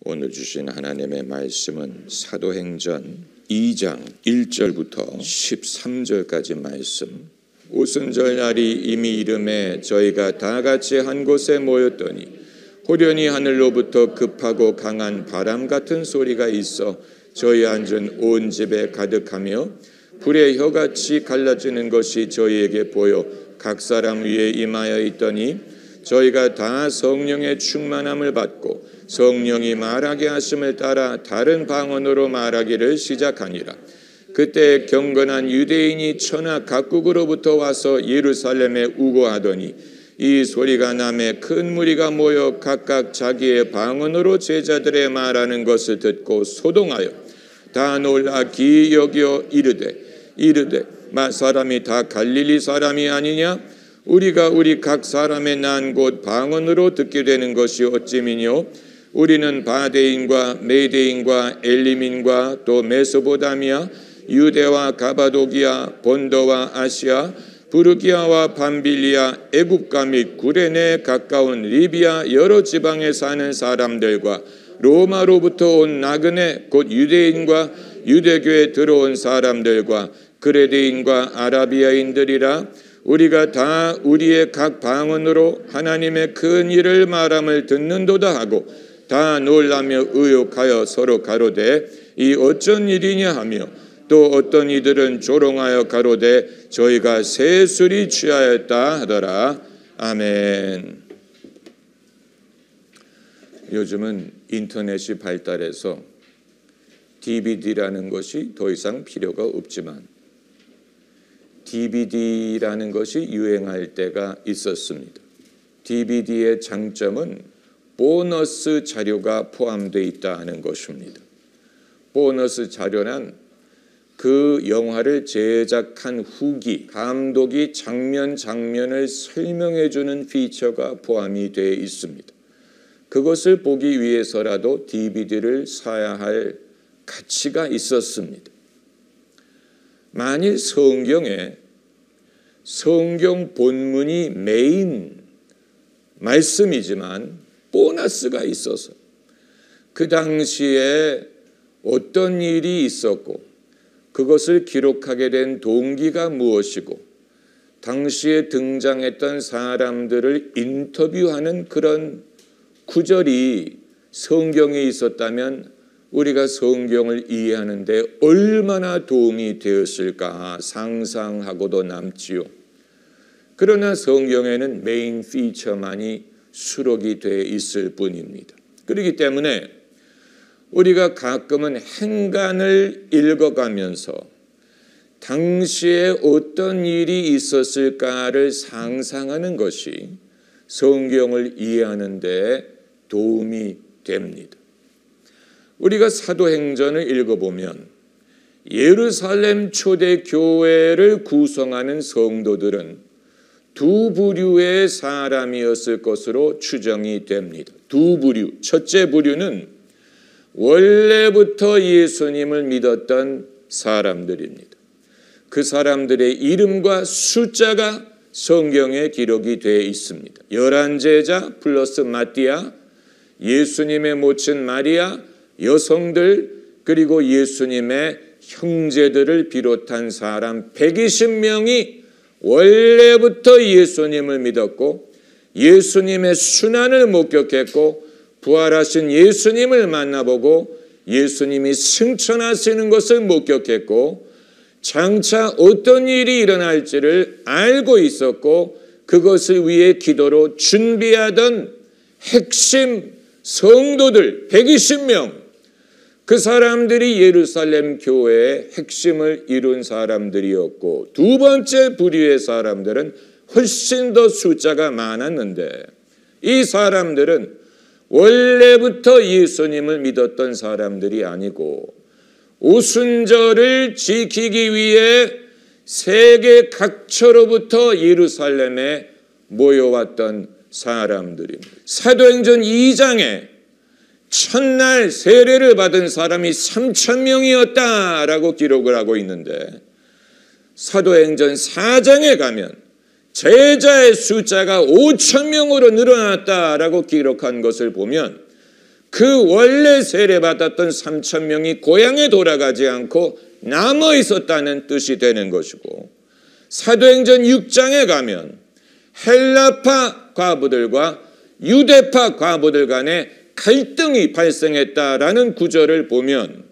오늘 주신 하나님의 말씀은 사도행전 2장 1절부터 13절까지 말씀. 오순절 날이 이미 이름에 저희가 다 같이 한 곳에 모였더니 호련히 하늘로부터 급하고 강한 바람 같은 소리가 있어 저희 앉은 온 집에 가득하며 불의 혀같이 갈라지는 것이 저희에게 보여 각 사람 위에 임하여 있더니 저희가 다 성령의 충만함을 받고 성령이 말하게 하심을 따라 다른 방언으로 말하기를 시작하니라. 그때 경건한 유대인이 천하 각국으로부터 와서 예루살렘에 우거하더니 이 소리가 나매 큰 무리가 모여 각각 자기의 방언으로 제자들의 말하는 것을 듣고 소동하여 다 놀라 기이 여겨 이르되 사람이 다 갈릴리 사람이 아니냐? 우리가 우리 각 사람의 난 곳 방언으로 듣게 되는 것이 어찌미뇨? 우리는 바데인과 메데인과 엘리민과 또 메소포타미아, 유대와 가바도기아, 본도와 아시아, 부르기아와 밤빌리아, 애굽과 및 구레네에 가까운 리비아 여러 지방에 사는 사람들과 로마로부터 온 나그네 곧 유대인과 유대교에 들어온 사람들과 그레데인과 아라비아인들이라. 우리가 다 우리의 각 방언으로 하나님의 큰 일을 말함을 듣는도다 하고 다 놀라며 의혹하여 서로 가로되 이 어쩐 일이냐 하며 또 어떤 이들은 조롱하여 가로되 저희가 새 술이 취하였다 하더라. 아멘. 요즘은 인터넷이 발달해서 DVD라는 것이 더 이상 필요가 없지만 DVD라는 것이 유행할 때가 있었습니다. DVD의 장점은 보너스 자료가 포함되어 있다 하는 것입니다. 보너스 자료란 그 영화를 제작한 후기, 감독이 장면을 설명해 주는 피처가 포함이 되어 있습니다. 그것을 보기 위해서라도 DVD를 사야 할 가치가 있었습니다. 만일 성경에 성경 본문이 메인 말씀이지만 보너스가 있어서 그 당시에 어떤 일이 있었고 그것을 기록하게 된 동기가 무엇이고 당시에 등장했던 사람들을 인터뷰하는 그런 구절이 성경에 있었다면 우리가 성경을 이해하는 데 얼마나 도움이 되었을까 상상하고도 남지요. 그러나 성경에는 메인 피처만이 수록이 되어 있을 뿐입니다. 그렇기 때문에 우리가 가끔은 행간을 읽어가면서 당시에 어떤 일이 있었을까를 상상하는 것이 성경을 이해하는 데 도움이 됩니다. 우리가 사도행전을 읽어보면 예루살렘 초대 교회를 구성하는 성도들은 두 부류의 사람이었을 것으로 추정이 됩니다. 두 부류. 첫째 부류는 원래부터 예수님을 믿었던 사람들입니다. 그 사람들의 이름과 숫자가 성경에 기록이 되어 있습니다. 11제자 플러스 마띠아, 예수님의 모친 마리아, 여성들 그리고 예수님의 형제들을 비롯한 사람 120명이 원래부터 예수님을 믿었고 예수님의 순환을 목격했고 부활하신 예수님을 만나보고 예수님이 승천하시는 것을 목격했고 장차 어떤 일이 일어날지를 알고 있었고 그것을 위해 기도로 준비하던 핵심 성도들 120명 그 사람들이 예루살렘 교회의 핵심을 이룬 사람들이었고 두 번째 부류의 사람들은 훨씬 더 숫자가 많았는데 이 사람들은 원래부터 예수님을 믿었던 사람들이 아니고 오순절을 지키기 위해 세계 각처로부터 예루살렘에 모여왔던 사람들입니다. 사도행전 2장에 첫날 세례를 받은 사람이 3,000명이었다라고 기록을 하고 있는데 사도행전 4장에 가면 제자의 숫자가 5,000명으로 늘어났다라고 기록한 것을 보면 그 원래 세례받았던 3,000명이 고향에 돌아가지 않고 남아 있었다는 뜻이 되는 것이고, 사도행전 6장에 가면 헬라파 과부들과 유대파 과부들 간에 갈등이 발생했다라는 구절을 보면,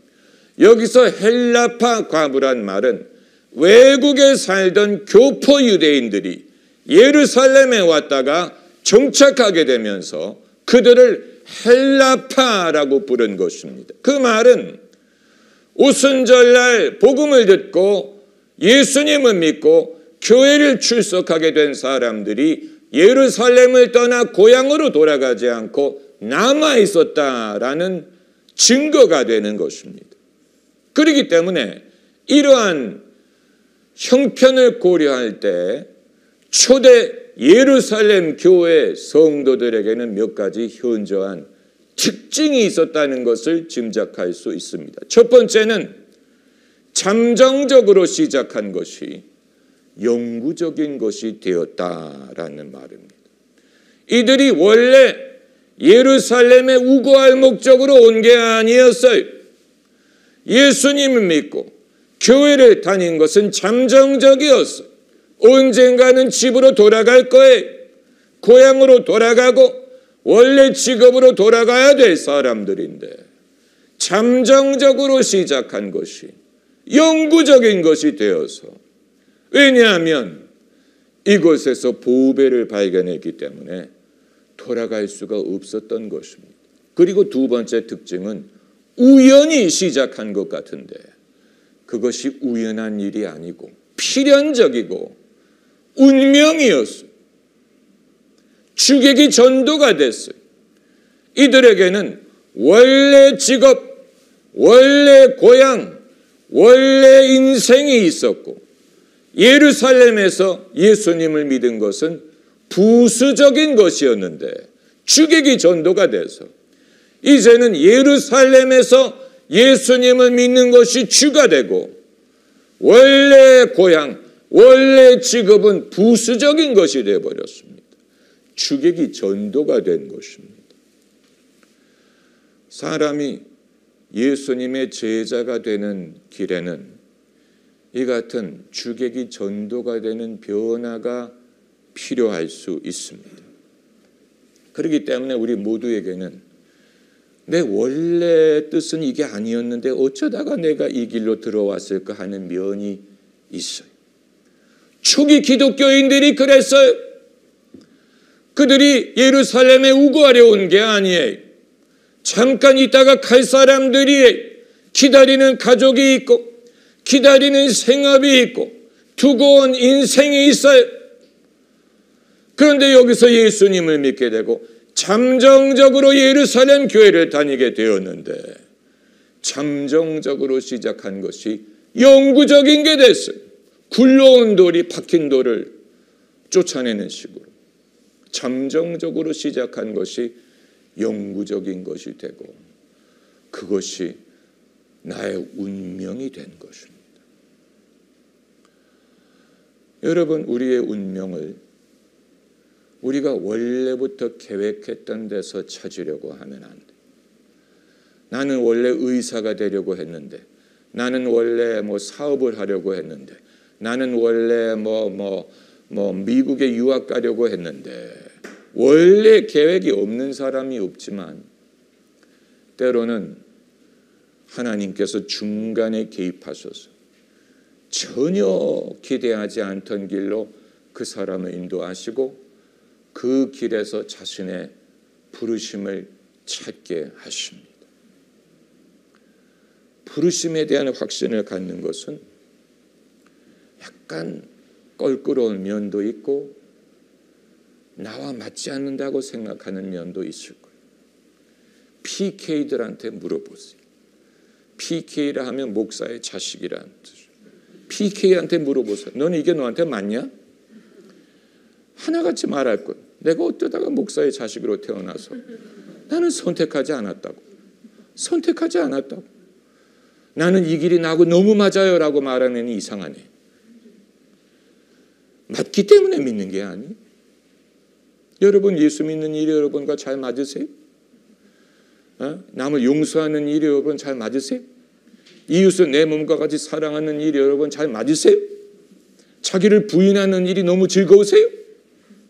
여기서 헬라파 과부란 말은 외국에 살던 교포 유대인들이 예루살렘에 왔다가 정착하게 되면서 그들을 헬라파라고 부른 것입니다. 그 말은 오순절날 복음을 듣고 예수님을 믿고 교회를 출석하게 된 사람들이 예루살렘을 떠나 고향으로 돌아가지 않고 남아 있었다라는 증거가 되는 것입니다. 그렇기 때문에 이러한 형편을 고려할 때 초대 예루살렘 교회 성도들에게는 몇 가지 현저한 특징이 있었다는 것을 짐작할 수 있습니다. 첫 번째는 잠정적으로 시작한 것이 영구적인 것이 되었다라는 말입니다. 이들이 원래 예루살렘에 우거할 목적으로 온 게 아니었어요. 예수님을 믿고 교회를 다닌 것은 잠정적이었어요. 언젠가는 집으로 돌아갈 거예요. 고향으로 돌아가고 원래 직업으로 돌아가야 될 사람들인데, 잠정적으로 시작한 것이 영구적인 것이 되어서, 왜냐하면 이곳에서 보배를 발견했기 때문에 돌아갈 수가 없었던 것입니다. 그리고 두 번째 특징은 우연히 시작한 것 같은데, 그것이 우연한 일이 아니고 필연적이고 운명이었어요. 주객이 전도가 됐어요. 이들에게는 원래 직업, 원래 고향, 원래 인생이 있었고, 예루살렘에서 예수님을 믿은 것은 부수적인 것이었는데 주객이 전도가 돼서 이제는 예루살렘에서 예수님을 믿는 것이 주가 되고, 원래 고향, 원래 직업은 부수적인 것이 되어버렸습니다. 주객이 전도가 된 것입니다. 사람이 예수님의 제자가 되는 길에는 이 같은 주객이 전도가 되는 변화가 필요할 수 있습니다. 그렇기 때문에 우리 모두에게는 내 원래 뜻은 이게 아니었는데 어쩌다가 내가 이 길로 들어왔을까 하는 면이 있어요. 초기 기독교인들이 그랬어요. 그들이 예루살렘에 우거하려 온 게 아니에요. 잠깐 있다가 갈 사람들이 기다리는 가족이 있고 기다리는 생업이 있고 두고 온 인생이 있어요. 그런데 여기서 예수님을 믿게 되고 잠정적으로 예루살렘 교회를 다니게 되었는데, 잠정적으로 시작한 것이 영구적인 게 됐어요. 굴러온 돌이 박힌 돌을 쫓아내는 식으로 잠정적으로 시작한 것이 영구적인 것이 되고, 그것이 나의 운명이 된 것입니다. 여러분, 우리의 운명을 우리가 원래부터 계획했던 데서 찾으려고 하면 안 돼. 나는 원래 의사가 되려고 했는데, 나는 원래 사업을 하려고 했는데, 나는 원래 미국에 유학 가려고 했는데, 원래 계획이 없는 사람이 없지만 때로는 하나님께서 중간에 개입하셔서 전혀 기대하지 않던 길로 그 사람을 인도하시고 그 길에서 자신의 부르심을 찾게 하십니다. 부르심에 대한 확신을 갖는 것은 약간 껄끄러운 면도 있고 나와 맞지 않는다고 생각하는 면도 있을 거예요. PK들한테 물어보세요. PK라 하면 목사의 자식이라는 뜻이에요. PK한테 물어보세요. 너는 이게 너한테 맞냐? 하나같이 말할 것. 내가 어쩌다가 목사의 자식으로 태어나서 나는 선택하지 않았다고. 선택하지 않았다고. 나는 이 길이 나하고 너무 맞아요 라고 말하면 이상하네. 맞기 때문에 믿는 게 아니. 여러분 예수 믿는 일이 여러분과 잘 맞으세요? 남을 용서하는 일이 여러분 잘 맞으세요? 이웃을 내 몸과 같이 사랑하는 일이 여러분 잘 맞으세요? 자기를 부인하는 일이 너무 즐거우세요?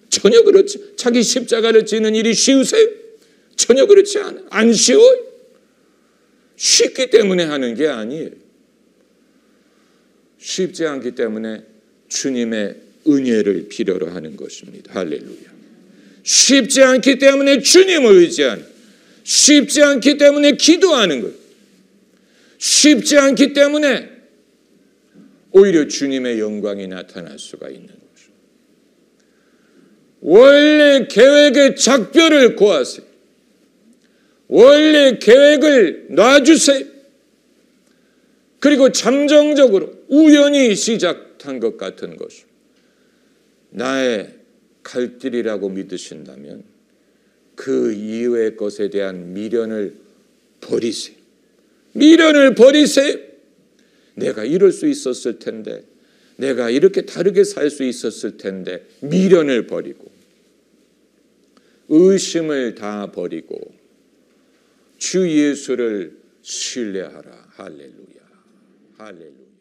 전혀 그렇지. 자기 십자가를 지는 일이 쉬우세요? 전혀 그렇지 않아요. 안 쉬워요. 쉽기 때문에 하는 게 아니에요. 쉽지 않기 때문에 주님의 은혜를 필요로 하는 것입니다. 할렐루야. 쉽지 않기 때문에 주님을 의지하는, 쉽지 않기 때문에 기도하는 것, 쉽지 않기 때문에 오히려 주님의 영광이 나타날 수가 있는 거죠. 원래 계획의 작별을 고하세요. 원래 계획을 놔주세요. 그리고 잠정적으로 우연히 시작한 것 같은 것을 나의 갈 길이라고 믿으신다면 그 이후의 것에 대한 미련을 버리세요. 미련을 버리세요. 내가 이럴 수 있었을 텐데, 내가 이렇게 다르게 살 수 있었을 텐데, 미련을 버리고 의심을 다 버리고 주 예수를 신뢰하라. 할렐루야. 할렐루야.